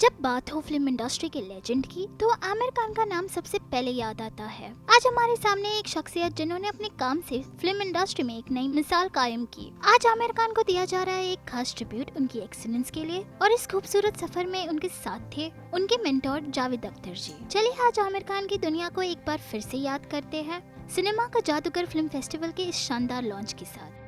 जब बात हो फिल्म इंडस्ट्री के लेजेंड की तो आमिर खान का नाम सबसे पहले याद आता है। आज हमारे सामने एक शख्सियत जिन्होंने अपने काम से फिल्म इंडस्ट्री में एक नई मिसाल कायम की। आज आमिर खान को दिया जा रहा है एक खास ट्रिब्यूट उनकी एक्सीलेंस के लिए, और इस खूबसूरत सफर में उनके साथ थे उनके मेंटोर जावेद अख्तर जी। चलिए आज आमिर खान की दुनिया को एक बार फिर से याद करते हैं सिनेमा का जादूगर फिल्म फेस्टिवल के इस शानदार लॉन्च के साथ।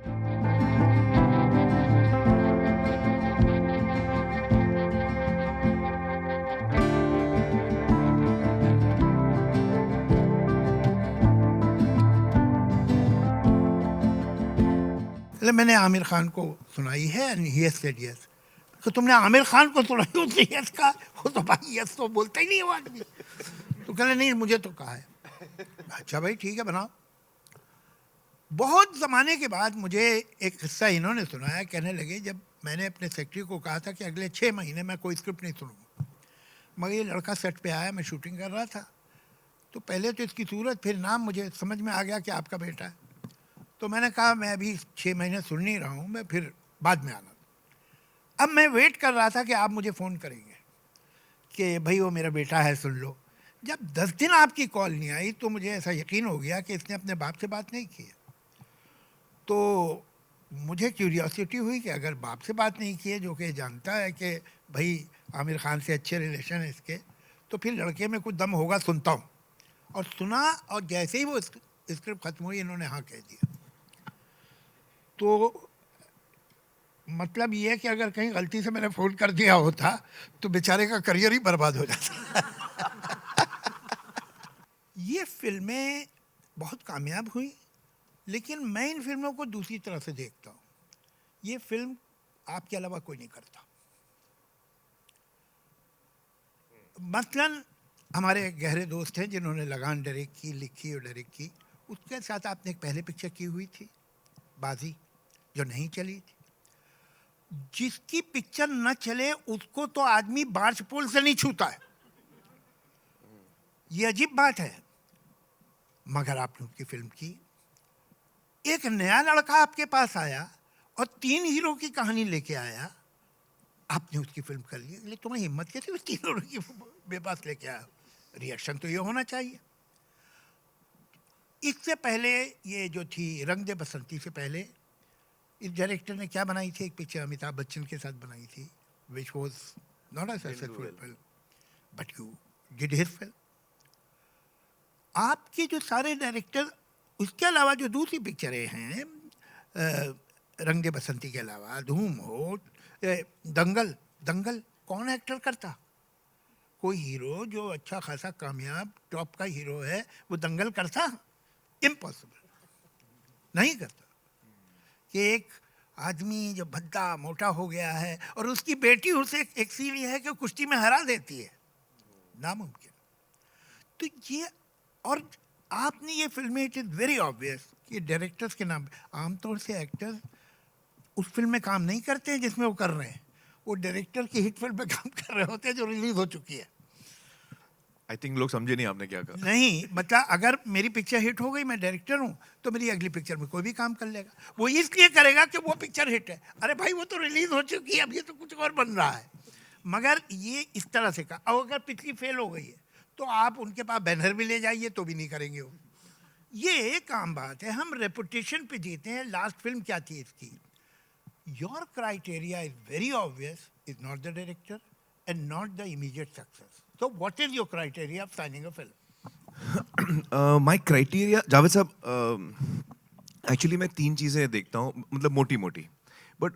मैंने आमिर खान को सुनाई है and he has said yes. तो तुमने आमिर खान को सुनाई उसने यस कहा? वो तो भाई यस तो बोलता ही नहीं है वो आदमी। तो कहने नहीं मुझे तो कहा है। अच्छा भाई ठीक है बनाओ। बहुत ज़माने के बाद मुझे एक किस्सा इन्होंने सुनाया। कहने लगे जब मैंने अपने सेक्रेटरी को कहा था कि अगले 6 महीने मैं कोई स्क्रिप्ट नहीं सुनूंगा, मगर ये लड़का सेट पे आया, मैं शूटिंग कर रहा था, तो पहले तो इसकी सूरत फिर नाम मुझे समझ में आ गया कि आपका बेटा है। तो मैंने कहा मैं अभी 6 महीने सुन नहीं रहा हूँ, मैं फिर बाद में आना। अब मैं वेट कर रहा था कि आप मुझे फ़ोन करेंगे कि भाई वो मेरा बेटा है सुन लो। जब 10 दिन आपकी कॉल नहीं आई तो मुझे ऐसा यकीन हो गया कि इसने अपने बाप से बात नहीं की है। तो मुझे क्यूरियोसिटी हुई कि अगर बाप से बात नहीं की है, जो कि जानता है कि भाई आमिर खान से अच्छे रिलेशन है इसके, तो फिर लड़के में कुछ दम होगा, सुनता हूँ। और सुना, और जैसे ही वो स्क्रिप्ट ख़त्म हुई इन्होंने हाँ कह दिया। तो मतलब ये है कि अगर कहीं गलती से मैंने फ़ोन कर दिया होता तो बेचारे का करियर ही बर्बाद हो जाता। ये फिल्में बहुत कामयाब हुई, लेकिन मैं इन फिल्मों को दूसरी तरह से देखता हूँ। ये फिल्म आपके अलावा कोई नहीं करता। मसलन हमारे गहरे दोस्त हैं जिन्होंने लगान डायरेक्ट की, लिखी और डायरेक्ट की। उसके साथ आपने एक पहले पिक्चर की हुई थी बाजी, जो नहीं चली थी। जिसकी पिक्चर न चले उसको तो आदमी बार्च पोल से नहीं छूता है। ये अजीब बात है। मगर आपने उसकी फिल्म की, एक नया लड़का आपके पास आया और 3 हीरो की कहानी लेके आया, आपने उसकी फिल्म कर ली। लेकिन तुम्हें हिम्मत कैसे उस 3 हीरो की मेरे पास लेके आया? रिएक्शन तो ये होना चाहिए। इससे पहले ये जो थी रंग दे बसंती से पहले इस डायरेक्टर ने क्या बनाई थी, एक पिक्चर अमिताभ बच्चन के साथ बनाई थी, which was not a successful film, but you did his film. आपके जो सारे डायरेक्टर, उसके अलावा जो दूसरी पिक्चरें हैं, रंग दे बसंती के अलावा धूम हो, दंगल, दंगल कौन एक्टर करता? कोई हीरो जो अच्छा खासा कामयाब टॉप का हीरो है वो दंगल करता? इम्पॉसिबल, नहीं करता। कि एक आदमी जो भद्दा मोटा हो गया है और उसकी बेटी उसे एक सीन ये है कि कुश्ती में हरा देती है, नामुमकिन। तो ये, और आपने ये फिल्में, इट इज़ वेरी ऑब्वियस कि डायरेक्टर्स के नाम, आमतौर से एक्टर्स उस फिल्म में काम नहीं करते हैं जिसमें वो कर रहे हैं, वो डायरेक्टर की हिट फिल्म में काम कर रहे होते हैं जो रिलीज हो चुकी है। आई थिंक लोग समझे नहीं आपने क्या कहा। नहीं मतलब अगर मेरी पिक्चर हिट हो गई, मैं डायरेक्टर हूँ, तो मेरी अगली पिक्चर में कोई भी काम कर लेगा। वो इसलिए करेगा कि वो पिक्चर हिट है। अरे भाई वो तो रिलीज हो चुकी है, अब ये तो कुछ और बन रहा है। मगर ये इस तरह से का, और अगर पिछली फेल हो गई है तो आप उनके पास बैनर भी ले जाइए तो भी नहीं करेंगे वो। ये एक आम बात है, हम रेपुटेशन पे जीते हैं। लास्ट फिल्म क्या थी इसकी? Your criteria is very obvious, is not the director and not the immediate success. So what is your criteria of signing a film? My criteria Javed साहब, एक्चुअली मैं 3 चीज़ें देखता हूँ, मतलब मोटी मोटी, but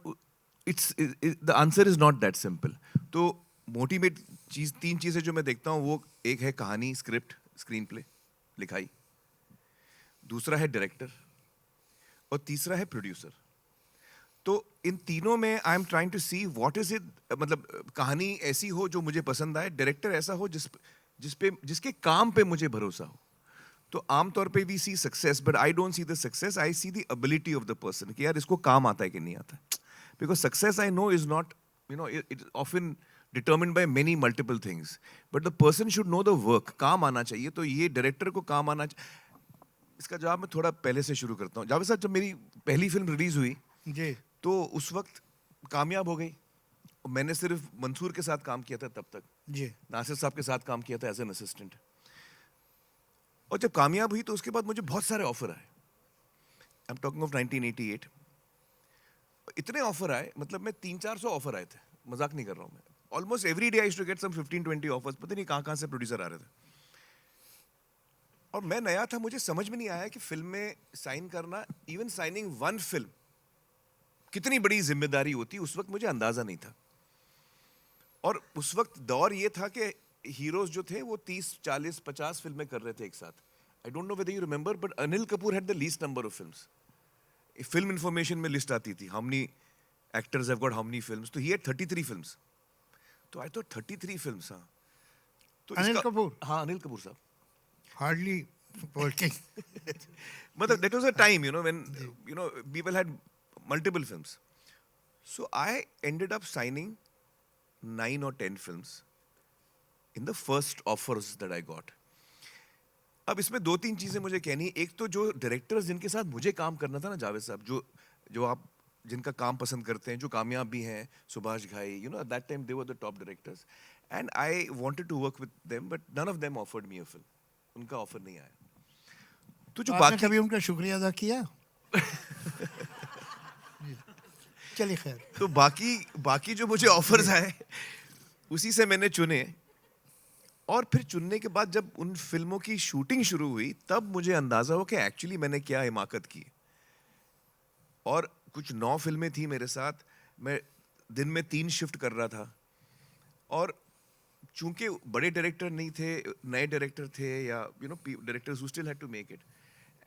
it's the answer is not that simple. तो मोटी में 3 चीज़ें जो मैं देखता हूँ वो एक है कहानी, स्क्रिप्ट, स्क्रीन प्ले, लिखाई, दूसरा है डायरेक्टर, और तीसरा है प्रोड्यूसर। तो इन तीनों में I am trying to see what is it, मतलब कहानी ऐसी हो जो मुझे पसंद आए, डायरेक्टर ऐसा हो जिसके काम पे मुझे भरोसा हो। तो आमतौर पे we see success, but I don't see the success, I see the ability of the person कि यार इसको काम आता है कि नहीं आता। Because success I know is not, you know, it often determined by many multiple things, but the person should know the work. काम आना चाहिए, तो ये डायरेक्टर को काम आना चाहिए। इसका जवाब मैं थोड़ा पहले से शुरू करता हूँ। जावेद साहब, जब मेरी पहली फिल्म रिलीज हुई जी, तो उस वक्त कामयाब हो गई, मैंने सिर्फ मंसूर के साथ काम किया था तब तक, जी नासिर साहब के साथ काम किया था एज एन असिस्टेंट। और जब कामयाब हुई तो उसके बाद मुझे बहुत सारे ऑफर आए। I am talking of 1988। इतने ऑफर आए, मतलब मैं 300-400 ऑफर आए थे, मजाक नहीं कर रहा हूँ मैं। Almost every day I used to get some 15-20 offers, पता नहीं कहाँ से प्रोड्यूसर आ रहे थे। और मैं नया था, मुझे समझ में नहीं आया कि फिल्म में साइन करना, इवन साइनिंग वन फिल्म, कितनी बड़ी जिम्मेदारी होती, उस वक्त मुझे अंदाजा नहीं था। और उस वक्त दौर ये था कि हीरोज जो थे वो 30, 40, 50 फिल्में कर रहे थे एक साथ। आई don't know whether you remember, but Anil Kapoor had the least number of films. Film information में लिस्ट आती थी, how many actors have got how many films, तो ही हैड 33 फिल्म्स। तो आई थॉट 33 फिल्म्स, हाँ। तो अनिल कपूर? हाँ, अनिल कपूर साहब। Hardly working. मतलब that was a time, you know, when people had multiple films. So I ended up signing 9 or 10 films in the first offers that I got. अब इसमें 2-3 चीजें मुझे कहनी। एक तो जो डायरेक्टर्स जिनके साथ मुझे काम करना था ना, जावेद साहब, जो आप जिनका काम पसंद करते हैं, जो कामयाब भी हैं, सुभाष घाई, at that time they were the top directors, and I wanted to work with them, but none of them offered me a film. उनका ऑफर नहीं आया। तो जो आपने बाकी कभी उनका शुक्रिया अदा किया? चलिए खैर। तो बाकी जो मुझे ऑफर्स आए उसी से मैंने चुने। और फिर चुनने के बाद जब उन फिल्मों की शूटिंग शुरू हुई तब मुझे अंदाजा हुआ कि एक्चुअली मैंने क्या हिमाकत की। और कुछ 9 फिल्में थी मेरे साथ, मैं दिन में 3 शिफ्ट कर रहा था। और चूंकि बड़े डायरेक्टर नहीं थे, नए डायरेक्टर थे, या directors who still had to make it,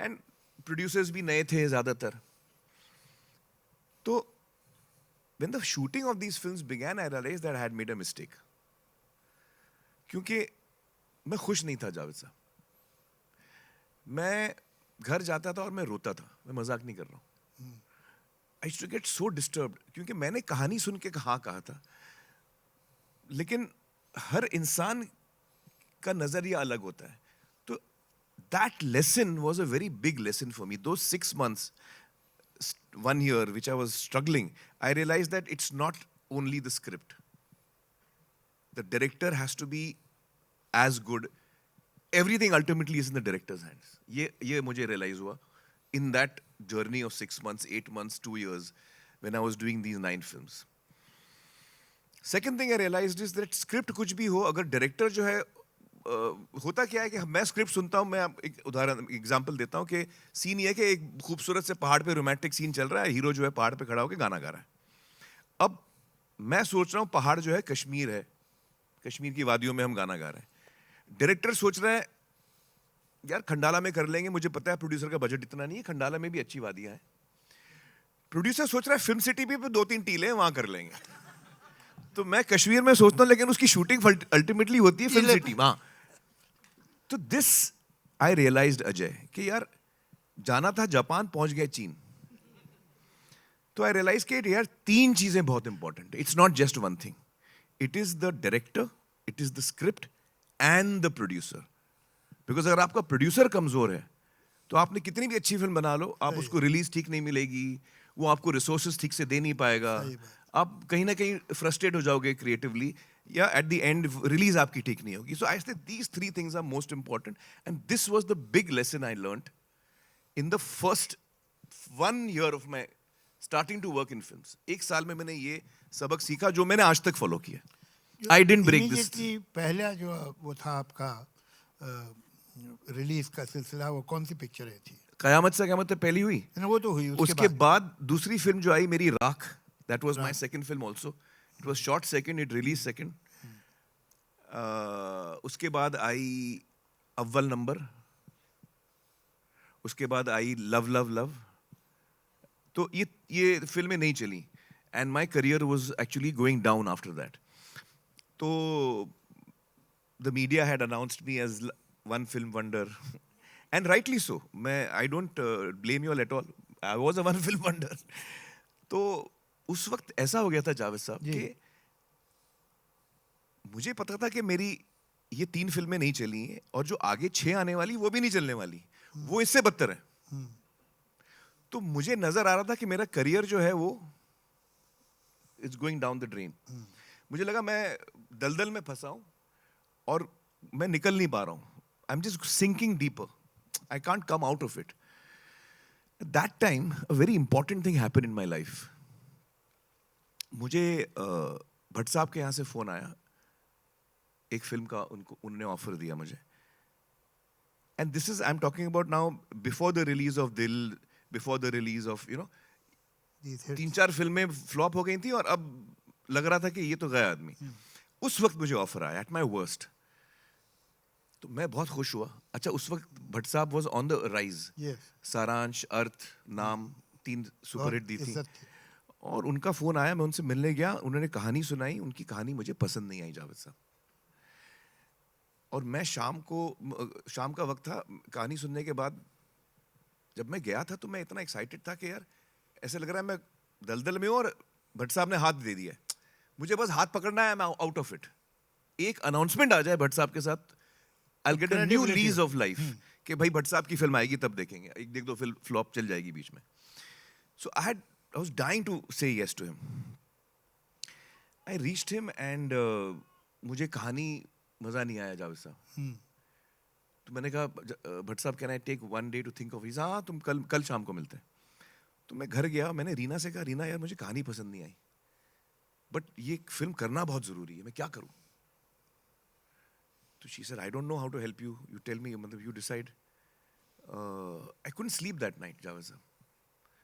and producers भी नए थे ज़्यादातर। तो when the shooting of these films began, I realized that I had made a mistake. क्योंकि मैं खुश नहीं था जावेद साहब। मैं घर जाता था और मैं रोता था, मैं मजाक नहीं कर रहा हूँ। I used to get so disturbed, क्योंकि मैंने कहानी सुन के हाँ कहा था, लेकिन हर इंसान का नजरिया अलग होता है। तो that lesson was a very big lesson for me. Those 6 months, 1 year, which I was struggling, I realized that it's not only the script. The director has to be as good. Everything ultimately is in the director's hands. ये मुझे realize हुआ in that journey of 6 months, 8 months, 2 years, when I was doing these 9 films. Second thing I realized is that script कुछ भी हो, अगर director जो है, होता क्या है कि मैं स्क्रिप्ट सुनता हूँ, मैं एक उदाहरण एग्जांपल देता हूँ कि सीन ये है कि एक खूबसूरत से पहाड़ पे रोमांटिक सीन चल रहा है, हीरो जो है पहाड़ पे खड़ा होकर गाना गा रहा है। अब मैं सोच रहा हूँ पहाड़ जो है कश्मीर है, कश्मीर की वादियों में हम गाना गा रहे हैं। डायरेक्टर सोच रहा है यार खंडाला में कर लेंगे, मुझे पता है प्रोड्यूसर का बजट इतना नहीं है, खंडाला में भी अच्छी वादियां हैं। प्रोड्यूसर सोच रहा है फिल्म सिटी पे 2-3 टीले हैं, वहां कर लेंगे। तो मैं कश्मीर में सोचता हूँ, लेकिन उसकी शूटिंग अल्टीमेटली होती है फिल्म सिटी वहां। तो दिस आई रियलाइज्ड अजय कि यार जाना था जापान, पहुंच गए चीन। तो आई रियलाइज कि यार 3 चीजें बहुत इंपॉर्टेंट है। It's not just one thing, it is the director, it is the script and the producer. Because अगर आपका प्रोड्यूसर कमजोर है तो आपने कितनी भी अच्छी फिल्म बना लो, आप उसको रिलीज ठीक नहीं मिलेगी, वो आपको रिसोर्सेज ठीक से दे नहीं पाएगा, आप कहीं ना कहीं फ्रस्ट्रेट हो जाओगे क्रिएटिवली, या एट द एंड रिलीज आपकी ठीक नहीं होगी। So I say these 3 things are most important, and this was the big lesson I learned in the first 1 year of my starting to work in films. 1 साल में मैंने ये सबक सीखा जो मैंने आज तक फॉलो किया। I didn't break this. पहला जो वो था आपका रिलीज का सिलसिला, वो कौन सी पिक्चर है थी? कयामत से क़यामत तक पहली हुई ना, वो तो हुई। उसके बाद दूसरी फिल्म जो आई मेरी राख, that was my second film also. It was shot second, it release second. उसके बाद आई अव्वल नंबर, उसके बाद आई लव लव लव। तो ये फिल्में नहीं चली, and my career was actually going down after that. तो the media had announced me as one film wonder, and rightly so. I don't blame you all at all, I was a one film wonder. तो उस वक्त ऐसा हो गया था जावेद साहब कि मुझे पता था कि मेरी ये 3 फिल्में नहीं चली हैं, और जो आगे 6 आने वाली वो भी नहीं चलने वाली, वो इससे बदतर है। तो मुझे नजर आ रहा था कि मेरा करियर जो है वो it's going down the drain. मुझे लगा मैं दलदल में फंसा हूँ और मैं निकल नहीं पा रहा हूँ. I am just sinking deeper. I can't come out of it. That time a very important thing happened in my life. मुझे भट्ट साहब के यहाँ से फोन आया. एक फिल्म का उन्होंने ऑफर दिया मुझे. And this is I am talking about now before the release of दिल, बिफोर द रिलीज ऑफ 3-4 फिल्में फ्लॉप हो गई थी और अब लग रहा था कि ये तो गया आदमी. उस वक्त मुझे ऑफर आया एट माई वर्स्ट. तो मैं बहुत खुश हुआ. अच्छा, उस वक्त भट्ट साहब वॉज ऑन द राइज. सारांश, अर्थ, नाम 3 सुपरहिट दी थी. और उनका फोन आया, मैं उनसे मिलने गया. उन्होंने कहानी सुनाई. उनकी कहानी मुझे पसंद नहीं आई जावेद साहब. और मैं शाम का वक्त था. कहानी सुनने के बाद जब मैं गया था तो मैं इतना एक्साइटेड था कि यार ऐसे लग रहा है मैं दलदल में हूं और भट्ट साहब ने हाथ दे दिया. मुझे बस हाथ पकड़ना है, मैं आउट ऑफ इट. एक अनाउंसमेंट आ जाए भट्ट साहब के साथ, I will get a new lease of life कि भाई भट्ट साहब की फिल्म आएगी तब देखेंगे. एक देख दो फिल्म फ्लॉप चल जाएगी बीच में. So I was dying to say yes to him. I reached him and मुझे कहानी मजा नहीं आया जावेद साहब. तो मैंने कहा भट्ट साहब can I take 1 day to think of. हाँ, तुम कल शाम को मिलते हैं. तो मैं घर गया. मैंने रीना से कहा, रीना यार मुझे कहानी पसंद नहीं आई, बट ये फिल्म करना बहुत जरूरी है, मैं क्या करूं. तो she said I don't know how to help you, you tell me, मतलब you decide. I couldn't sleep that night Javed sahab,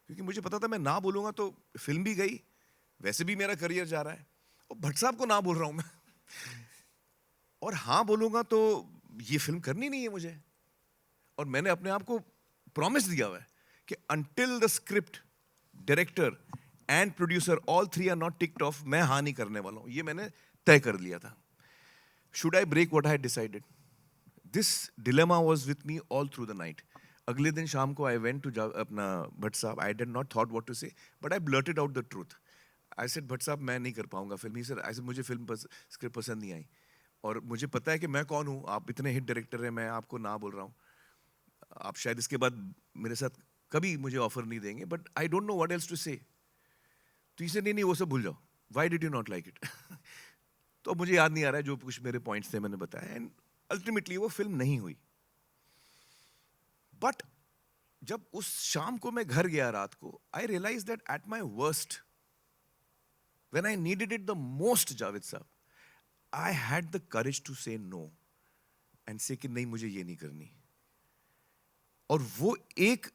क्योंकि मुझे पता था मैं ना बोलूंगा तो फिल्म भी गई, वैसे भी मेरा करियर जा रहा है, और भट्ट साहब को ना बोल रहा हूं मैं. और हाँ बोलूंगा तो ये फिल्म करनी नहीं है मुझे. और मैंने अपने आप को प्रॉमिस दिया हुआ है कि until the script, director and producer all 3 are not ticked off, मैं हाँ नहीं करने वाला हूँ. ये मैंने तय कर लिया था. Should I break what I had decided? This dilemma was with me all through the night. अगले दिन शाम को I went to अपना भट्ट साहब. I did not thought what to say, but I blurted out the truth. I said Bhatt साहब मैं नहीं कर पाऊंगा film. He said, I said मुझे फिल्म स्क्रिप्ट पसंद नहीं आई और मुझे पता है कि मैं कौन हूँ. आप इतने हिट डायरेक्टर हैं, मैं आपको ना बोल रहा हूँ. आप शायद इसके बाद मेरे साथ कभी मुझे ऑफर नहीं देंगे, but I don't know what else to say. तो इसे नहीं वो सब भूल जाओ. Why did you not like it? तो मुझे याद नहीं आ रहा है जो कुछ मेरे पॉइंट्स थे मैंने बताया. एंड अल्टीमेटली वो फिल्म नहीं हुई. बट जब उस शाम को मैं घर गया रात को, I realise that at my worst, when I needed it the most Javed sahab, I had the courage to say no and say कि नहीं मुझे ये नहीं करनी. और वो एक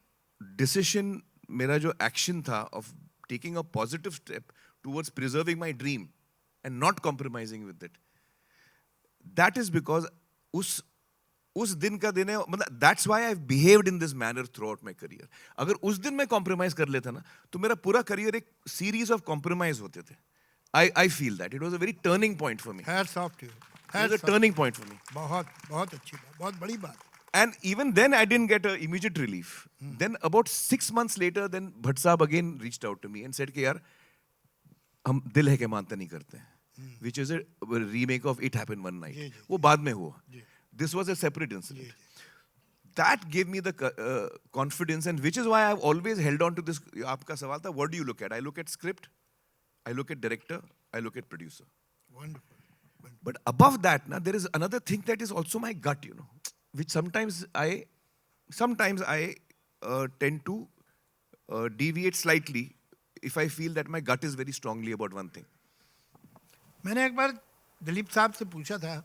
डिसीजन, मेरा जो एक्शन था of taking a positive step towards preserving my dream and not compromising with it, that is because उस दिन का दिन है. मतलब that's why I have behaved in this manner through out my career. अगर उस दिन मैं कॉम्प्रोमाइज कर लेता ना तो मेरा पूरा करियर एक सीरीज ऑफ कॉम्प्रोमाइज होते थे. I feel that it was a very turning point for me. Hats off to you. It was a turning point for me. बहुत अच्छी बात, बहुत बड़ी बात. And even then I didn't get an immediate relief. Then about 6 months later, then Bhatt Sahab again reached out to me and said कि यार हम दिल है के मानते नहीं करते हैं, which is a remake of It Happened One Night. वो बाद में हुआ. This was a separate incident. That gave me the confidence, and which is why I've always held on to this. आपका सवाल था, what do you look at? I look at script, I look at director, I look at producer. Wonderful. But above that, now there is another thing that is also my gut, which sometimes I tend to deviate slightly if I feel that my gut is very strongly about one thing. मैंने एक बार दिलीप साहब से पूछा था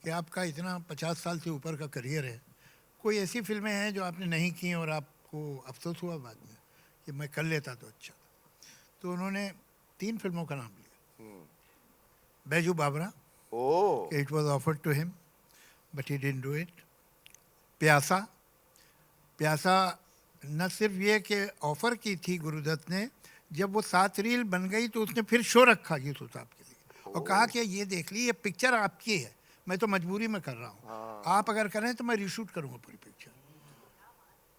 कि आपका इतना 50 साल से ऊपर का करियर है, कोई ऐसी फिल्में हैं जो आपने नहीं की और आपको अफसोस हुआ बाद में कि मैं कर लेता तो अच्छा था. तो उन्होंने 3 फिल्मों का नाम लिया. Baiju Bawra, it was offered to him but he didn't do it. Pyaasa न सिर्फ ये कि ऑफर की थी गुरुदत्त ने, जब वो 7 रील बन गई तो उसने फिर शो रखा यूसुफ साहब के लिए और कहा कि ये देख ली, ये पिक्चर आपकी है, मैं तो मजबूरी में कर रहा हूँ, आप अगर करें तो मैं रीशूट करूँगा पूरी पिक्चर.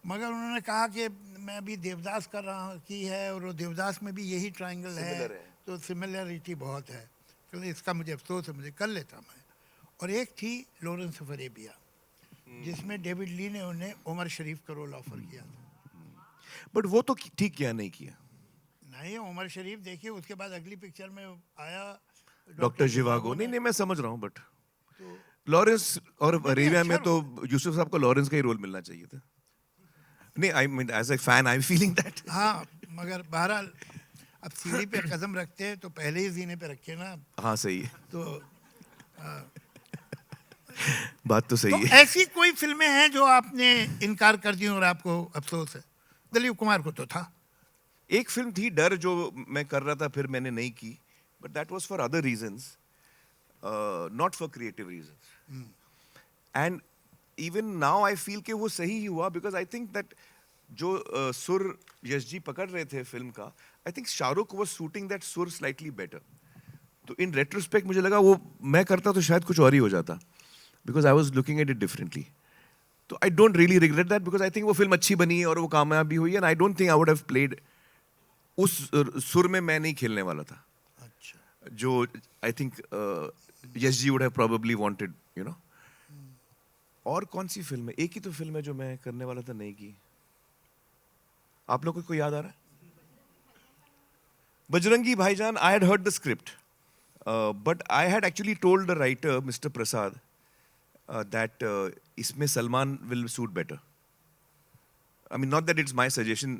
मगर उन्होंने कहा कि मैं अभी देवदास कर रहा हूँ की है और वो देवदास में भी यही ट्रायंगल है तो सिमिलरिटी बहुत है, तो इसका मुझे अफसोस है, मुझे कर लेता मैं. और एक थी लॉरेंस ऑफ अरेबिया जिसमें डेविड ली ने उन्हें उमर शरीफ का रोल ऑफर किया था. बट वो तो ठीक किया नहीं किया. नहीं, उमर शरीफ देखिए, उसके बाद अगली पिक्चर में आया डॉक्टर जिवागो। नहीं नहीं, मैं समझ रहा हूँ, बट लॉरेंस और अरेबिया में अच्छा तो यूसुफ साहब को लॉरेंस का ही रोल मिलना चाहिए था। नहीं, I mean as a fan I am feeling that. हाँ, मगर बहरहाल अब सीढ़ी पे कदम रखते हैं तो पहले ही जीने पे रखे ना। हाँ सही है, तो बात तो सही तो है। ऐसी कोई फिल्में हैं जो आपने इनकार कर दी और आपको अफसोस है? दिलीप कुमार को तो था। एक फिल्म थी डर, जो मैं कर रहा था, फिर मैंने नहीं की, but that was for other reasons, not for creative reasons. And even now I feel कि वो सही ही हुआ, बिकॉज आई थिंक दैट जो सुर यश जी पकड़ रहे थे फिल्म का, I think Shahrukh was shooting that सुर स्लाइटली बेटर। तो इन रेट्रोस्पेक्ट मुझे लगा वो मैं करता तो शायद कुछ और ही हो जाता, because I was looking at it differently. तो I don't really regret that, because I think वो फिल्म अच्छी बनी है और वो कामयाब भी हुई है, and I don't think I would have played उस सुर में। मैं नहीं खेलने वाला था अच्छा, जो I think Yash ji would have probably wanted, you know. और कौन सी फिल्म है? एक ही तो फिल्म है जो मैं करने वाला था, नहीं की। आप लोगों को याद आ रहा है? बजरंगी भाईजान, I had heard the script, but I had actually told the writer, Mr. Prasad, that इसमें Salman will suit better. I mean, not that it's my suggestion,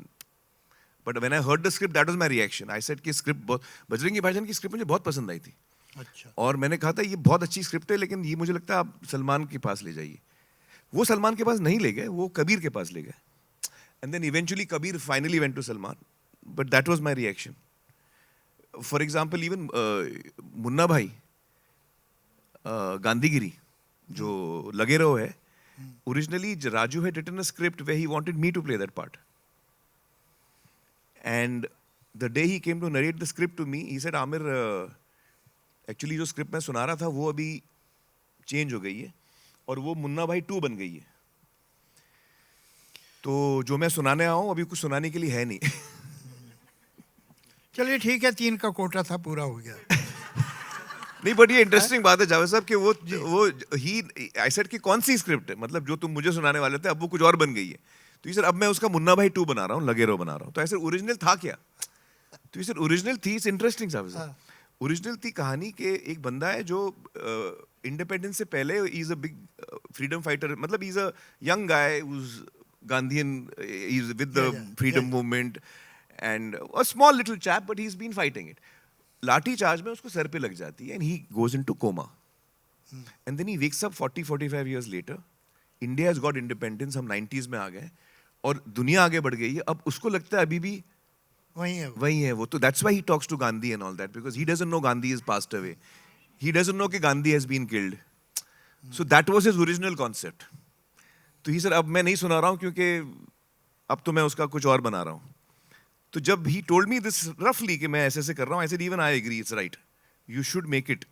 but when I heard the script, that was my reaction. I said कि script बहुत, बजरंगी भाईजान की script मुझे बहुत पसंद आई थी, अच्छा। और मैंने कहा था ये बहुत अच्छी स्क्रिप्ट है, लेकिन ये मुझे लगता है आप सलमान के पास ले जाइए। वो सलमान के पास नहीं ले गए, वो कबीर के पास ले गए, and then eventually Kabir finally went to Salman, but that was my reaction. For example even Munna Bhai, Gandhigiri जो लगे रहो है, originally Raju had written a script where he wanted me to play that part, and the day he came to narrate the script to me, he said Aamir, actually जो script मैं सुना रहा था वो अभी change हो गई है और वो मुन्ना भाई 2 बन गई है, तो जो मैं सुनाने आया हूँ अभी कुछ सुनाने के लिए है नहीं। चलिए ठीक है, 3 का कोटा था, पूरा हो गया। नहीं, बट ये इंटरेस्टिंग बात है जावेद साहब कि वो ही आई सेड कि कौन सी स्क्रिप्ट है, मतलब जो तुम मुझे सुनाने वाले थे अब वो कुछ और बन गई है, तो ये सर अब मैं उसका मुन्ना भाई 2 बना रहा हूँ, लगे रहो बना रहा हूँ। तो ऐसे ओरिजिनल था क्या? तो ये सर ओरिजिनल थी, इट्स इंटरेस्टिंग जावेद साहब। ओरिजिनल थी कहानी के एक बंदा है जो इंडिपेंडेंस से पहले is a big freedom fighter, मतलब is a young guy whose Gandhian, is with the freedom movement and a small little chap, but he is been fighting it. Lathi charge में उसको सर पे लग जाती है and he goes into coma, and then he wakes up 40-45 years later. India has got independence, हम 90s में आ गए और दुनिया आगे बढ़ गई है, अब उसको लगता है अभी भी वही है वही है वो। तो that's why he talks to Gandhi and all that, because he doesn't know Gandhi is passed away, he doesn't know कि Gandhi has been killed. So that was his original concept. तो ही सर अब मैं नहीं सुना रहा हूँ क्योंकि अब तो मैं उसका कुछ और बना रहा हूँ। तो जब ही टोल्ड मी दिस रफली कि मैं ऐसे ऐसे कर रहा हूँ, I said even I agree, it's right, you should make it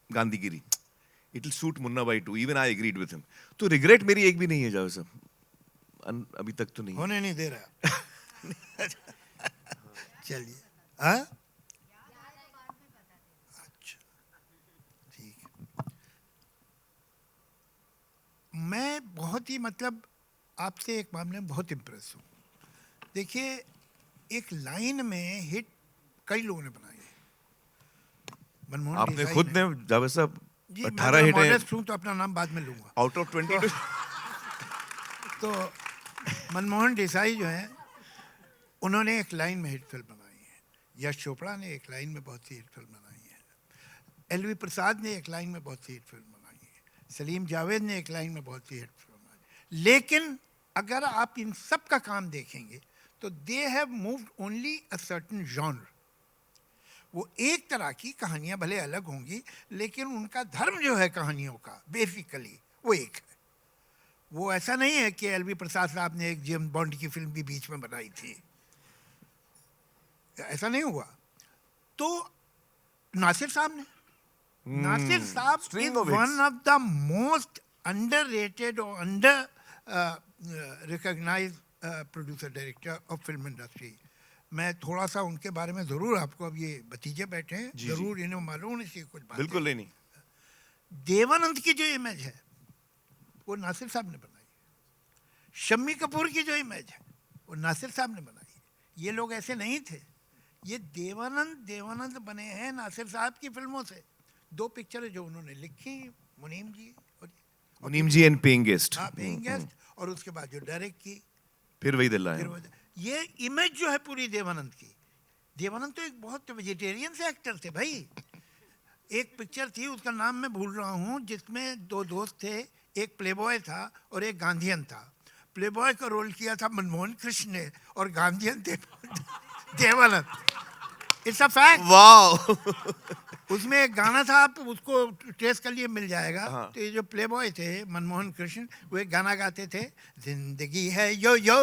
Gandhigiri, it will suit Munna Bhai 2, even I agreed with him. तो रिग्रेट मेरी एक भी नहीं है जावेद साहब, अभी तक तो नहीं। होने नहीं दे रहा। चलिए, हाँ, अच्छा, ठीक है। मैं बहुत ही, मतलब आपसे एक मामले में बहुत इम्प्रेस हूँ। देखिए, एक लाइन में हिट कई लोगों ने बनाई है। मनमोहन आपने देसाई खुद ने जावेद साहब जी, 18 मैं हिट मॉडर्न हूँ तो अपना नाम बाद में लूंगा। Out of 22। तो मनमोहन देसाई जो हैं, उन्होंने एक लाइन में हिट फिल्म बनाई है। यश चोपड़ा ने एक लाइन में बहुत सी हिट फिल्म बनाई है। एलवी प्रसाद ने एक लाइन में बहुत सी हिट फिल्म बनाई है। सलीम जावेद ने एक लाइन में बहुत सी हिट फिल्म बनाई। लेकिन अगर आप इन सब का काम देखेंगे तो they have moved only a certain genre. वो एक तरह की कहानियां भले अलग होंगी, लेकिन उनका धर्म जो है कहानियों का बेसिकली वो एक है। वो ऐसा नहीं है कि एलवी प्रसाद साहब ने एक जेम्स बॉन्ड की फिल्म भी बीच में बनाई थी, ऐसा नहीं हुआ। तो नासिर साहब ने, Nasir sahab is String of hits. One of the most underrated और under recognized producer director of film industry. मैं थोड़ा सा उनके बारे में ज़रूर आपको, अब ये भतीजे बैठे हैं, जी, ज़रूर इन्हें मालूम होनी चाहिए कुछ बात। बिल्कुल नहीं। देवानंद की जो इमेज है वो नासिर साहब ने बनाई। शम्मी कपूर की जो इमेज है वो नासिर साहब ने बनाई। ये लोग ऐसे नहीं थे ये देवानंद बने हैं नासिर साहब की फिल्मों से। 2 पिक्चरें जो उन्होंने लिखी, मुनीम जी और मुनीम जी एंड पेइंग गेस्ट, हाँ पेइंग गेस्ट, और उसके बाद जो डायरेक्ट की फिर वही दिल फिर आया। वो, ये इमेज जो है पूरी देवानंद की। देवानंद तो एक बहुत वेजिटेरियन से एक्टर थे भाई। एक पिक्चर थी, उसका नाम मैं भूल रहा हूँ, जिसमें 2 दोस्त थे, एक प्लेबॉय था और एक गांधीयन था। प्लेबॉय का रोल किया था मनमोहन कृष्ण ने और गांधीयन थे Dev Anand. It's a fact. Wow. उसमें एक गाना था, आप उसको ट्रेस कर लिए मिल जाएगा। हाँ। तो ये जो प्लेबॉय थे मनमोहन कृष्ण, वो एक गाना गाते थे, जिंदगी है यो यो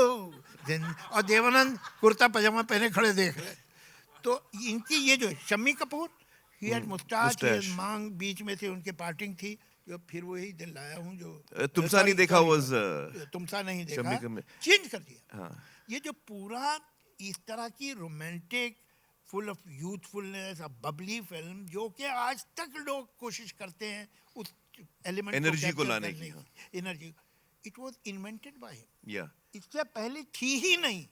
और देवानंद कुर्ता पजामा पहने खड़े देख रहे। तो इनकी ये जो Shammi Kapoor, he had mustache, mustache. मांग बीच में से उनके पार्टिंग थी, जो फिर वही दिल लाया हूँ जो तुमसा नहीं देखा was, तुमसा नहीं देखा, शम्मी कपूर। चेंज कर दिया। हाँ। ये जो पूरा इस तरह की romantic, full of youthfulness, Babli film, जो कि आज तक लोग कोशिश करते हैं उस एलिमेंट Energy को लाने की, हाँ। Energy, it was invented by him. या इससे पहले थी ही नहीं।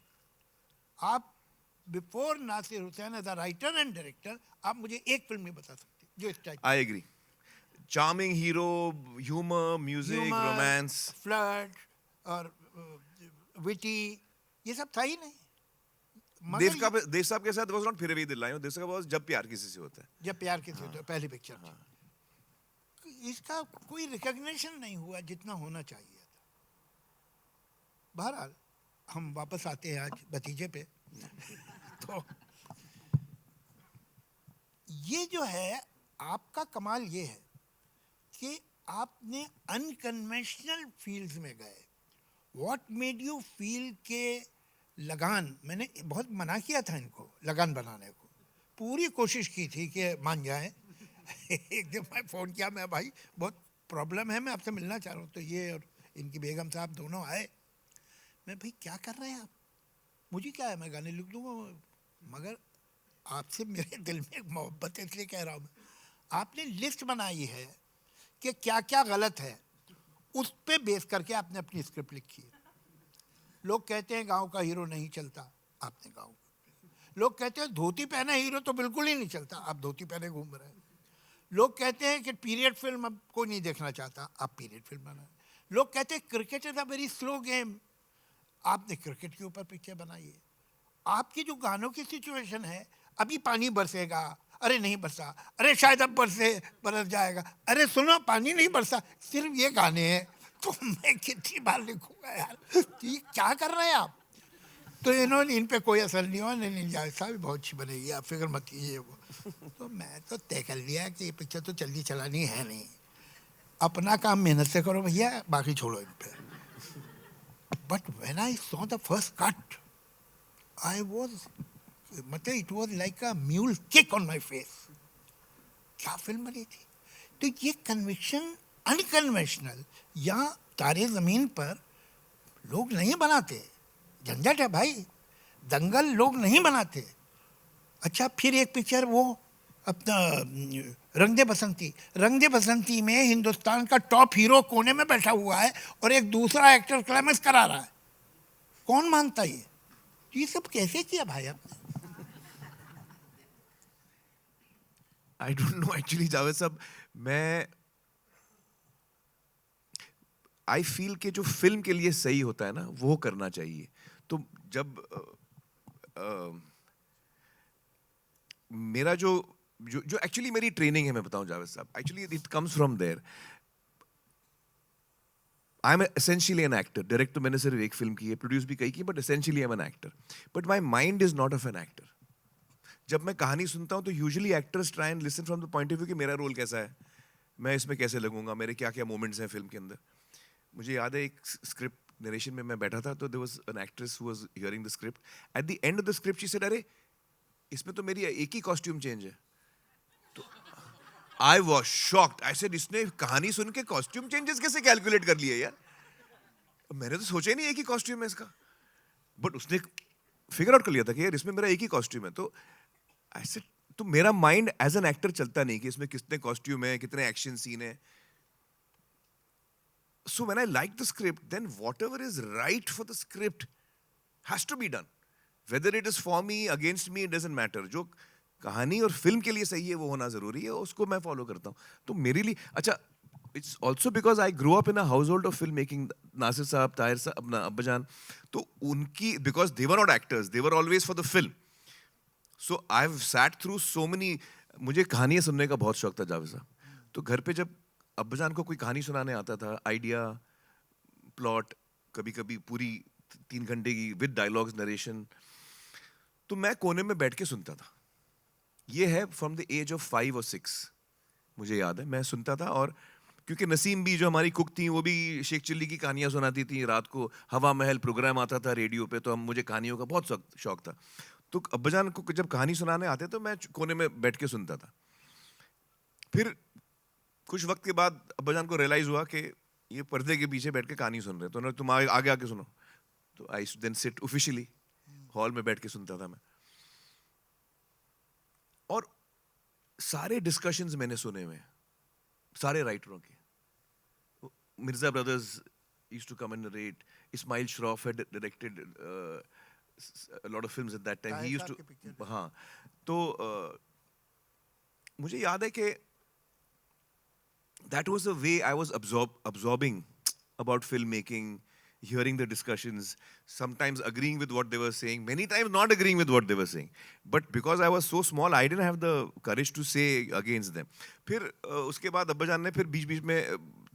आप before Nasir Hussain as a writer and director, आप मुझे एक फिल्म नहीं बता सकते जो इस type, I agree. Charming hero, humour, music, romance. Flirt और विटी, ये सब था ही नहीं। देव मगर का देव साहब के साथ वाज नॉट फिर भी दिल आया, देव साहब का वाज जब प्यार किसी से होता है। जब प्यार के थे तो पहली पिक्चर थी। इसका कोई रिकॉग्निशन नहीं हुआ जितना होना चाहिए था। बहरहाल हम वापस आते हैं आज भतीजे पे। तो ये जो है आपका कमाल, ये है कि आपने अनकन्वेंशनल फील्ड्स में गए। व्हाट मेड यू फील के लगान, मैंने बहुत मना किया था इनको लगान बनाने को, पूरी कोशिश की थी कि मान जाए। एक दिन मैं फ़ोन किया, मैं भाई बहुत प्रॉब्लम है, मैं आपसे मिलना चाह रहा हूँ। तो ये और इनकी बेगम साहब दोनों आए। मैं भाई क्या कर रहे हैं आप, मुझे क्या है, मैं गाने लिख दूँगा, मगर आपसे मेरे दिल में एक मोहब्बत है इसलिए कह रहा हूँ मैं। आपने लिस्ट बनाई है कि क्या क्या गलत है, उस पे बेस करके आपने अपनी स्क्रिप्ट लिखी है। लोग कहते हैं गांव का हीरो नहीं चलता, आपने गांव। लोग कहते हैं धोती पहने हीरो तो बिल्कुल ही नहीं चलता, आप धोती पहने घूम रहे हैं। लोग कहते हैं कि पीरियड फिल्म अब कोई नहीं देखना चाहता, आप पीरियड फिल्म बनाए। लोग कहते हैं cricket is a very slow game, आपने क्रिकेट के ऊपर पिक्चर बनाई है। आपकी जो गानों की सिचुएशन है, अभी पानी बरसेगा, अरे नहीं बरसा, अरे शायद अब बरस जाएगा, अरे सुनो पानी नहीं बरसा, सिर्फ ये गाने हैं। तो मैं कितनी बार लिखूंगा यार, ये क्या कर रहे हैं आप। तो इन्होंने, इन पे कोई असर नहीं हुआ, नहीं जाए साहब बहुत अच्छी बनेगी, आप फिक्र मत कीजिए वो। तो मैं तो तय कर लिया कि ये पिक्चर तो जल्दी चलानी है नहीं, अपना काम मेहनत से करो भैया, बाकी छोड़ो इन पे। But when I saw the first cut, I was, मतलब it was like a mule kick on my face. क्या फिल्म बनी थी। तो ये कन्विक्शन अनकन्वेंशनल, या तारे ज़मीन पर लोग नहीं बनाते, झंझट है भाई। दंगल लोग नहीं बनाते। अच्छा, फिर एक पिक्चर वो अपना रंग दे बसंती, रंग दे बसंती में हिंदुस्तान का टॉप हीरो कोने में बैठा हुआ है और एक दूसरा एक्टर क्लाइमेक्स करा रहा है, कौन मानता ये सब कैसे किया भाई आपने। आई डोंट नो एक्चुअली जावेद साहब, मैं आई फील कि जो फिल्म के लिए सही होता है ना वो करना चाहिए। तो जब मेरा जो जो जो एक्चुअली मेरी ट्रेनिंग है, मैं बताऊं जावेद साहब, actually it comes from there. I am essentially an actor. Direct तो मैंने सिर्फ एक फिल्म की है, प्रोड्यूस भी कई की, but essentially I am an actor. But my mind is not of an actor. जब मैं कहानी सुनता हूं तो usually actors try and listen from the point of view कि मेरा रोल कैसा है, मैं इसमें कैसे लगूंगा, मेरे क्या क्या मोमेंट्स हैं फिल्म के अंदर। मुझे याद है एक स्क्रिप्ट नरेशन में मैं बैठा था, तो there was an actress who was hearing the script. At the end of the script she said, अरे इसमें तो मेरी एक ही कॉस्ट्यूम चेंज है। तो I was shocked. I said, इसने कहानी सुन के कॉस्ट्यूम चेंजेस कैसे कैलकुलेट कर लिए यार, मैंने तो सोचा ही नहीं एक ही कॉस्ट्यूम है इसका। बट उसने फिगर आउट कर लिया था कि यार इसमें मेरा एक ही कॉस्ट्यूम है। तो आई सेड, तो मेरा माइंड एज एन एक्टर चलता नहीं कि इसमें कितने कॉस्ट्यूम है, कितने एक्शन सीन है। So when I like the script, then whatever is right for the script has to be done. Whether it is for me against me, it doesn't matter. जो कहानी और फिल्म के लिए सही है वो होना जरूरी है, उसको मैं फॉलो करता हूँ. तो मेरे लिए अच्छा, it's also because I grow up in a household of film making. Nasir साहब, ताहिर साहब, अपना अब्बा जान, तो उनकी, because they were not actors, they were always for the film. So I have sat through so many. मुझे कहानियां सुनने का बहुत शौक था जावेद साहब. तो घर पे जब अब्बाजान को कोई कहानी सुनाने आता था, आइडिया, प्लॉट, कभी कभी पूरी 3 घंटे की विद डायलॉग्स, नरेशन, तो मैं कोने में बैठ के सुनता था. ये है फ्रॉम द एज ऑफ 5 और 6, मुझे याद है मैं सुनता था. और क्योंकि नसीम भी जो हमारी कुक थी वो भी शेख चिल्ली की कहानियां सुनाती थी रात को. हवा महल प्रोग्राम आता था रेडियो पे, तो हम, मुझे कहानियों का बहुत शौक था. तो अब्बाजान को जब कहानी सुनाने आते तो मैं कोने में बैठ के सुनता था. फिर कुछ वक्त के बाद अब्बाजान को रियलाइज हुआ कि ये पर्दे के पीछे बैठ के कहानी सुन रहे, तो उन्होंने, तुम आगे आके सुनो. तो आई देन सिट ऑफिशियली, हॉल में बैठ के सुनता था मैं. और सारे डिस्कशंस मैंने सुने हुए हैं सारे राइटरों के. Mirza brothers used to come and narrate. Ismail Shroff had directed a lot of films at that time. He used to, हाँ. तो मुझे याद है कि that was the way I was absorbing about filmmaking, hearing the discussions, sometimes agreeing with what they were saying, many times not agreeing with what they were saying. But because I was so small, I didn't have the courage to say against them. फिर उसके बाद अब्बा जान ने फिर बीच बीच में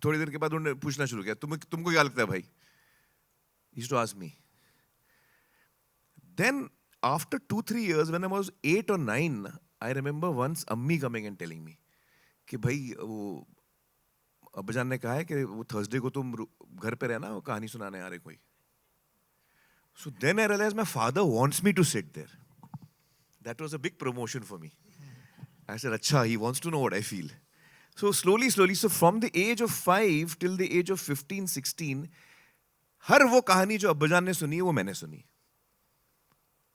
थोड़ी देर के बाद उन्होंने पूछना शुरू किया, तुमको क्या लगता है भाई? He used to ask me. Then after 2-3 years, when I was 8 or 9, I remember once अम्मी coming and telling me कि भाई वो अब्बाजान ने कहा है कि वो थर्सडे को तुम घर पे रहना, वो कहानी सुनाने आ रहे कोई. So then I realized my father wants me to sit there. That was a big promotion for me. I said, अच्छा, he wants to know what I feel. So slowly, so from the age of 5 till the age of 15, 16, हर वो कहानी जो अब्बाजान ने सुनी है वो मैंने सुनी.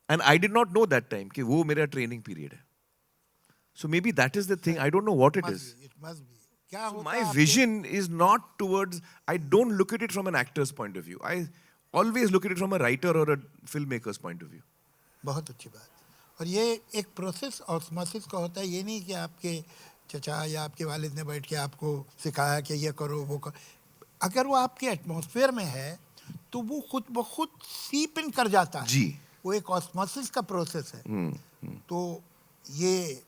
And I did not know that time कि वो मेरा training period है. So maybe that is the thing. I don't know what it is. It must be. क्या So होता my है आपके- vision is not towards, I don't look at it from an actor's point of view. I always look at it from a writer or a filmmaker's point of view. बहुत अच्छी बात. और ये एक process osmosis का होता है. ये नहीं कि आपके चचा या आपके वालिद ने बैठ के आपको सिखाया कि ये करो वो करो. अगर वो आपके एटमॉस्फेयर में है तो वो खुद ब खुद सीप इन कर जाता है. जी. वो एक ऑस्मोसिस का प्रोसेस है. तो ये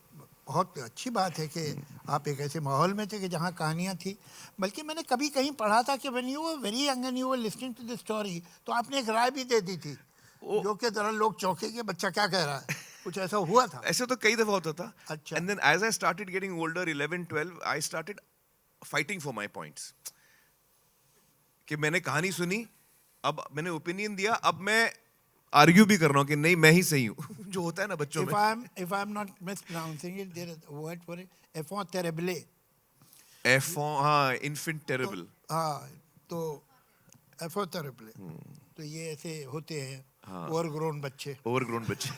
बहुत अच्छी बात है कि आप एक ऐसे माहौल में थे कि जहाँ कहानियाँ थी. बल्कि मैंने कभी कहीं पढ़ा था कि when you were very young and you were listening to the story, तो आपने एक राय भी दे दी थी जो कि जरा लोग चौंके कि बच्चा क्या कह रहा है. कुछ ऐसा हुआ था? ऐसे तो कई दफा होता था. अच्छा. And then as I started getting older, 11, 12, I started fighting for my points. कि मैंने कहानी सुनी, अब मैंने ओपिनियन दिया, अब मैं आर्ग्यू भी कर रहा हूँ कि नहीं मैं ही सही हूँ. जो होता है ना बच्चों में. If I'm not mispronouncing it, there is a word for it, enfant terrible. हाँ, infant terrible. हाँ, तो enfant terrible. तो ये ऐसे होते हैं ओवरग्रोन बच्चे. Overgrown बच्चे.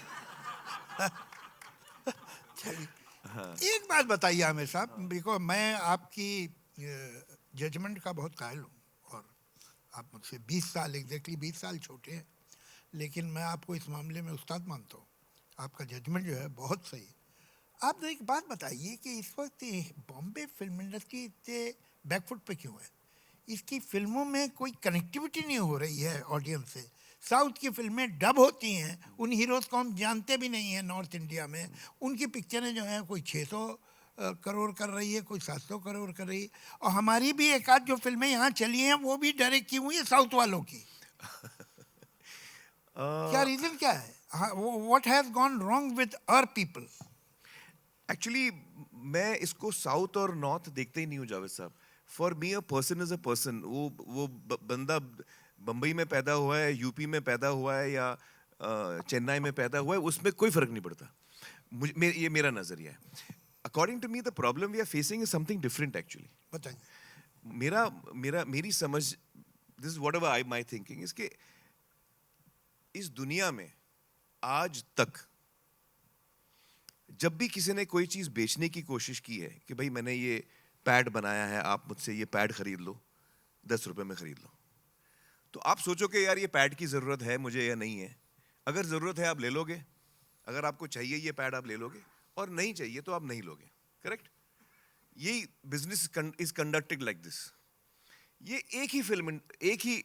चलिए, एक बात बताइए आमिर साहब, बिकॉज मैं आपकी जजमेंट का बहुत कायल हूँ और आप मुझसे 20 साल, एग्जैक्टली 20 साल छोटे हैं, लेकिन मैं आपको इस मामले में उस्ताद मानता हूँ. आपका जजमेंट जो है बहुत सही. आप तो एक बात बताइए कि इस वक्त बॉम्बे फिल्म इंडस्ट्री इतने बैकफुट पे क्यों है? इसकी फिल्मों में कोई कनेक्टिविटी नहीं हो रही है ऑडियंस से. साउथ की फिल्में डब होती हैं, उन हीरोज़ को हम जानते भी नहीं हैं. नॉर्थ इंडिया में उनकी पिक्चरें जो हैं कोई 600 करोड़ कर रही है, कोई 700 करोड़ कर रही है. और हमारी भी एक आध जो फिल्में यहाँ चली हैं वो भी डायरेक्ट की हुई है साउथ वालों की. क्या रीज़न क्या है? What has gone wrong with our people? Actually मैं इसको साउथ और नॉर्थ देखते ही नहीं हूँ जावेद साहब. For me a person is a person. वो बंदा बम्बई में पैदा हुआ है, यूपी में पैदा हुआ है या चेन्नई में पैदा हुआ है, उसमें कोई फर्क नहीं पड़ता. ये मेरा नजरिया है. According to me the problem we are facing is something different actually. बताइए. मेरी समझ, this is whatever I my thinking, is कि इस दुनिया में आज तक जब भी किसी ने कोई चीज बेचने की कोशिश की है कि भाई मैंने ये पैड बनाया है, आप मुझसे ये पैड खरीद लो, 10 रुपए में खरीद लो, तो आप सोचो कि यार ये पैड की जरूरत है मुझे या नहीं है. अगर ज़रूरत है आप ले लोगे, अगर आपको चाहिए ये पैड आप ले लोगे, और नहीं चाहिए तो आप नहीं लोगे, करेक्ट? यही business is conducted like this. ये एक ही फिल्म, एक ही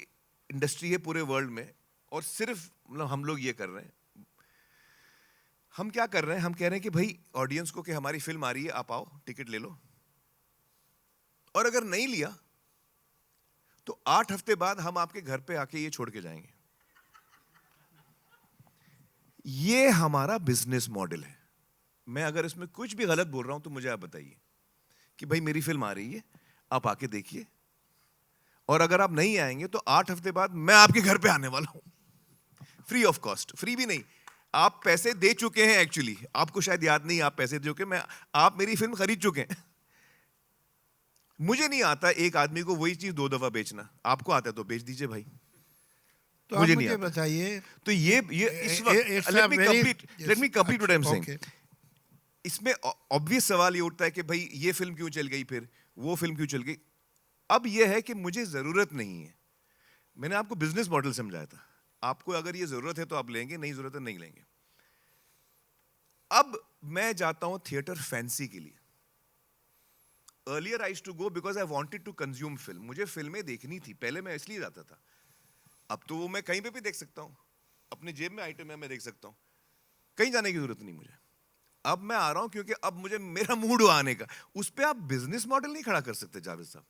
इंडस्ट्री है पूरे वर्ल्ड में, और सिर्फ मतलब हम लोग ये कर रहे हैं। हम क्या कर रहे हैं, हम कह रहे हैं कि भाई ऑडियंस को कि हमारी फिल्म आ रही है, आप आओ, टिकट ले लो, और अगर नहीं लिया तो 8 हफ्ते बाद हम आपके घर पे आके ये छोड़ के जाएंगे। ये हमारा बिजनेस मॉडल है। मैं अगर इसमें कुछ भी गलत बोल रहा हूं तो मुझे आप बताइए कि भाई मेरी फिल्म आ रही है, आप आके देखिए, और अगर आप नहीं आएंगे तो 8 हफ्ते बाद मैं आपके घर पे आने वाला हूं, फ्री ऑफ कॉस्ट। फ्री भी नहीं, आप पैसे दे चुके हैं एक्चुअली, आपको शायद याद नहीं, आप पैसे दे चुके, आप मेरी फिल्म खरीद चुके हैं। मुझे नहीं आता एक आदमी को वही चीज 2 दफा बेचना, आपको आता है तो बेच दीजिए भाई, तो मुझे आप नहीं मुझे आता। बताइए, तो ये इस वक्त let me complete what I am saying. इसमें ऑब्वियस सवाल ये उठता है कि भाई ये फिल्म क्यों चल गई, फिर वो फिल्म क्यों चल गई। अब ये है कि मुझे जरूरत नहीं है। मैंने आपको बिजनेस मॉडल समझाया था, आपको अगर ये जरूरत है तो आप लेंगे, नहीं जरूरत है नहीं लेंगे। अब मैं जाता हूं थिएटर फैंसी के लिए। Earlier I used to go because I wanted to consume film, मुझे फिल्में देखनी थी, पहले मैं इसलिए जाता था। अब तो वो मैं कहीं पे भी देख सकता हूं, अपने जेब में आइटम है, मैं देख सकता हूं, कहीं जाने की जरूरत नहीं मुझे। अब मैं आ रहा हूं क्योंकि अब मुझे मेरा मूड हुआ आने का। उस पे आप बिजनेस मॉडल नहीं खड़ा कर सकते जावेद साहब।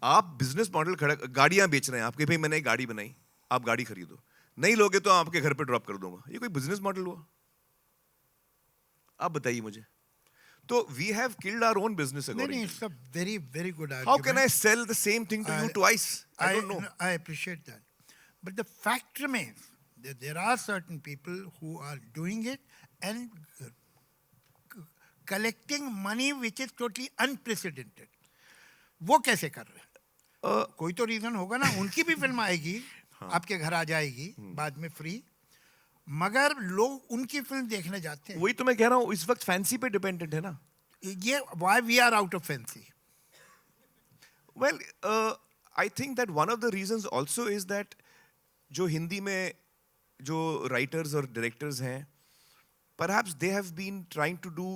आप बिजनेस मॉडल खड़ा, गाड़ियां बेच रहे हैं आपके, भाई मैंने एक गाड़ी बनाई, आप गाड़ी खरीदो, नहीं लोगे तो आपके घर पे ड्रॉप कर दूंगा, ये कोई बिजनेस मॉडल हुआ? आप बताइए मुझे। तो we have killed our own business नहीं, according. it's a very, very good How argument. can I sell the same thing to you twice? I don't know. I appreciate that. But the fact remains that there are certain people who are doing it and collecting money which is totally unprecedented. वो कैसे कर रहे हैं? कोई तो reason होगा ना, उनकी भी फिल्म आएगी, आपके घर आ जाएगी बाद में फ्री, मगर लोग उनकी फिल्म देखने जाते हैं। वही तो मैं कह रहा हूँ, इस वक्त फैंसी पे डिपेंडेंट है ना। ये why we are out of fancy? Well, I think that one of the reasons also is that जो हिंदी में जो writers और directors हैं, perhaps they have been trying to do,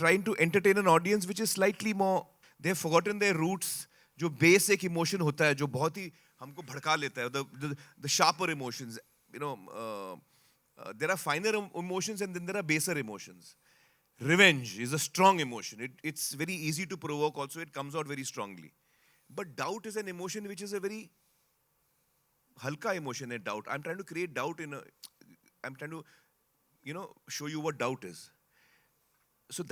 trying to entertain an audience which is slightly more, they have forgotten their roots. जो basic emotion होता है, जो बहुत ही हमको भड़का लेता है, the sharper emotions, you know, there are finer emotions and then there are baser emotions. Revenge is a strong emotion. It's very easy to provoke also. It comes out very strongly. But doubt is an emotion which is a very halka emotion, doubt. I'm trying to create doubt I'm trying to, show you what doubt is. So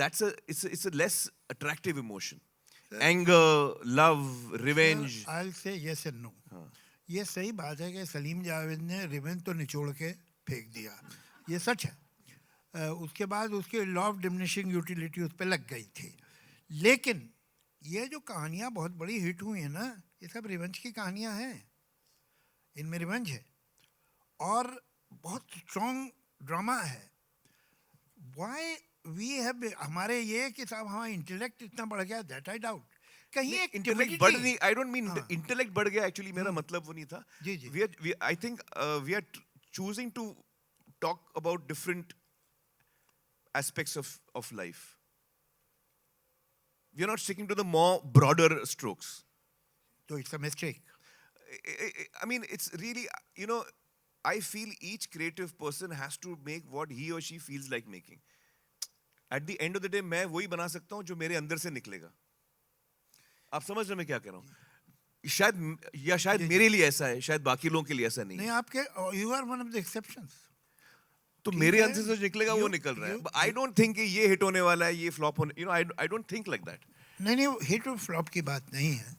it's a less attractive emotion. Anger, love, revenge. I'll say yes and no. ये सही बात है कि सलीम जावेद ने revenge तो निचोड़ के फेंक दिया, ये सच है। उसके बाद उसके लॉ ऑफ डिमिनिशिंग यूटिलिटी उस पर लग गई थी, लेकिन ये जो कहानियाँ बहुत बड़ी हिट हुई हैं ना, ये सब रिवेंज की कहानियाँ हैं, इनमें रिवेंज है और बहुत स्ट्रॉन्ग ड्रामा है। वाई वी हैव, हमारे ये कि साहब हमारा इंटेलेक्ट इतना बढ़ गया, दैट आई डाउट। कहीं एक इंटेलेक्ट बढ़ नहीं, आई डोंट मीन इंटेलेक्ट बढ़ गया, एक्चुअली मेरा मतलब वो नहीं था। जी जी, I think we are choosing to talk about different aspects of life. We are not sticking to the more broader strokes. So it's a mistake. I mean, it's really, I feel each creative person has to make what he or she feels like making. At the end of the day, मैं वही बना सकता हूँ जो मेरे अंदर से निकलेगा। आप समझ रहे मैं क्या कह रहा हूँ? शायद मेरे लिए ऐसा है, शायद बाकी लोगों के लिए ऐसा नहीं है। आपके, you are one of the exceptions. तो मेरे अंदर से जो निकलेगा वो निकल रहा है। आई डोंट थिंक कि ये हिट होने वाला है, ये फ्लॉप होने, I don't think like that. नहीं, हिट और फ्लॉप की बात नहीं है।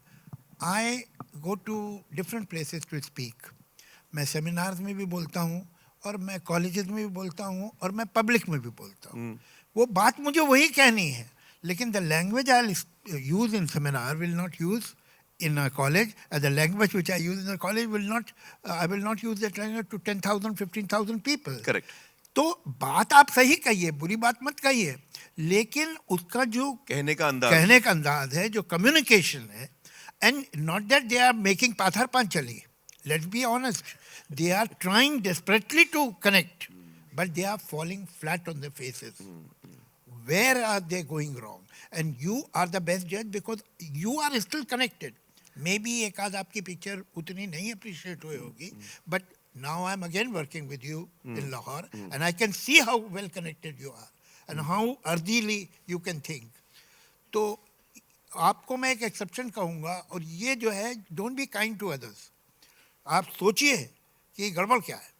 I go to different places to speak. मैं सेमिनार्स में भी बोलता हूँ और मैं कॉलेजेस में भी बोलता हूँ और मैं पब्लिक में भी बोलता हूँ। वो बात मुझे वही कहनी है, लेकिन the language I use in seminar will not use in a college, and the language which I use in the college will not, I will not use that language to 10,000, 15,000 people. Correct. तो बात आप सही कहिए, बुरी बात मत कहिए, लेकिन उसका जो कहने का अंदाज है, जो कम्युनिकेशन है, and not that they are making पाथर Panchli, let's be honest, they are trying desperately to connect, but they are falling flat on their faces. Where are they going wrong? And you are the best judge because you are still connected. Maybe एक आध आपकी picture उतनी नहीं appreciate हुई होगी, but now I'm again working with you in Lahore, and I can see how well connected you are and how earthily you can think. तो आपको मैं एक एक्सेप्शन कहूँगा, और ये जो है don't be kind to others. आप सोचिए कि गड़बड़ क्या है.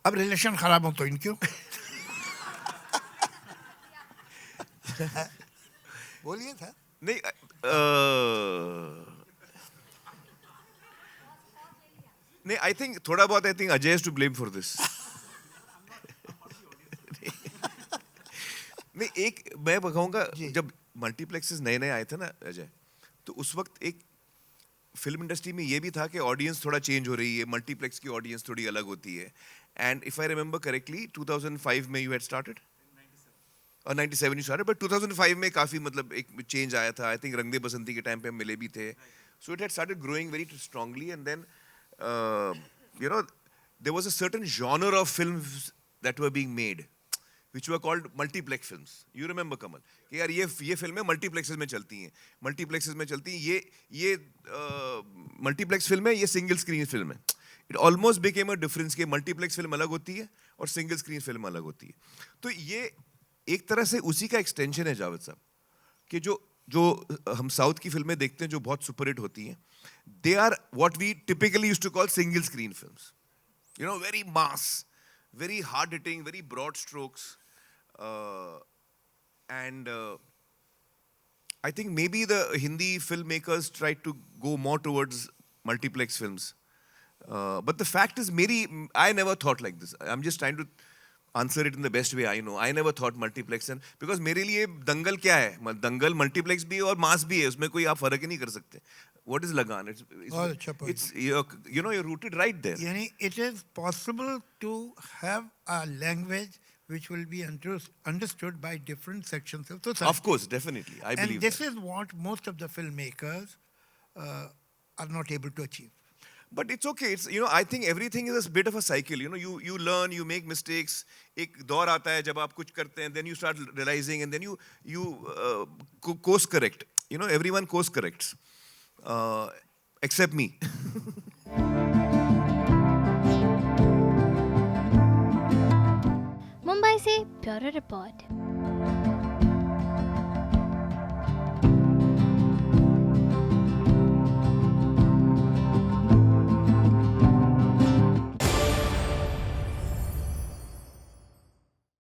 अब रिलेशन खराब हो तो इनक्यों. बोलिए था. नहीं नहीं आई थिंक थोड़ा बहुत I think Ajay is to blame for this. नहीं एक मैं कहूँगा जब मल्टीप्लेक्सेस नए नए आए थे ना अजय, तो उस वक्त एक फिल्म इंडस्ट्री में ये भी था कि ऑडियंस थोड़ा चेंज हो रही है, मल्टीप्लेक्स की ऑडियंस थोड़ी अलग होती है. And if I remember correctly 2005 में यू हैड स्टार्टेड और 97 यू स्टार्टेड, बट 2005 में काफ़ी मतलब एक चेंज आया था. आई थिंक रंग दे बसंती के टाइम पे हम मिले भी थे. So it had started growing very strongly, and then you know there was a certain genre of films that were being made which were called multiplex films. You remember Kamal कि यार ये फिल्में multiplexes में चलती हैं, multiplexes में चलती हैं, ये मल्टीप्लेक्स फिल्म है, ये सिंगल स्क्रीन फिल्म है. It almost became a difference कि मल्टीप्लेक्स फिल्म अलग होती है और सिंगल स्क्रीन फिल्म अलग होती है. तो ये एक तरह से उसी का एक्सटेंशन है जावेद साहब, कि जो हम साउथ की फिल्में देखते हैं जो बहुत सुपरहिट होती हैं, they are what we typically used to call single screen films. You know, very mass, very hard hitting, very broad strokes, and I think maybe the Hindi filmmakers tried to go more towards multiplex films, but the fact is, I never thought like this. I'm just trying to answer it in the best way I know. I never thought multiplex, and because मेरे लिए दंगल क्या है, दंगल multiplex भी है और मास भी है, उसमें कोई आप फर्क ही नहीं कर सकते. What is Lagan? It's you know, you're rooted right there. यानी it is possible to have a language which will be understood by different sections of society. Of course, definitely, I believe. And this is what most of the filmmakers are not able to achieve. But it's okay. It's, you know, I think everything is a bit of a cycle. You know, you learn, you make mistakes. एक दौर आता है जब आप कुछ करते हैं, then you start realizing, and then you course correct. You know, everyone course corrects, except me. Mumbai से ब्यूरो रिपोर्ट.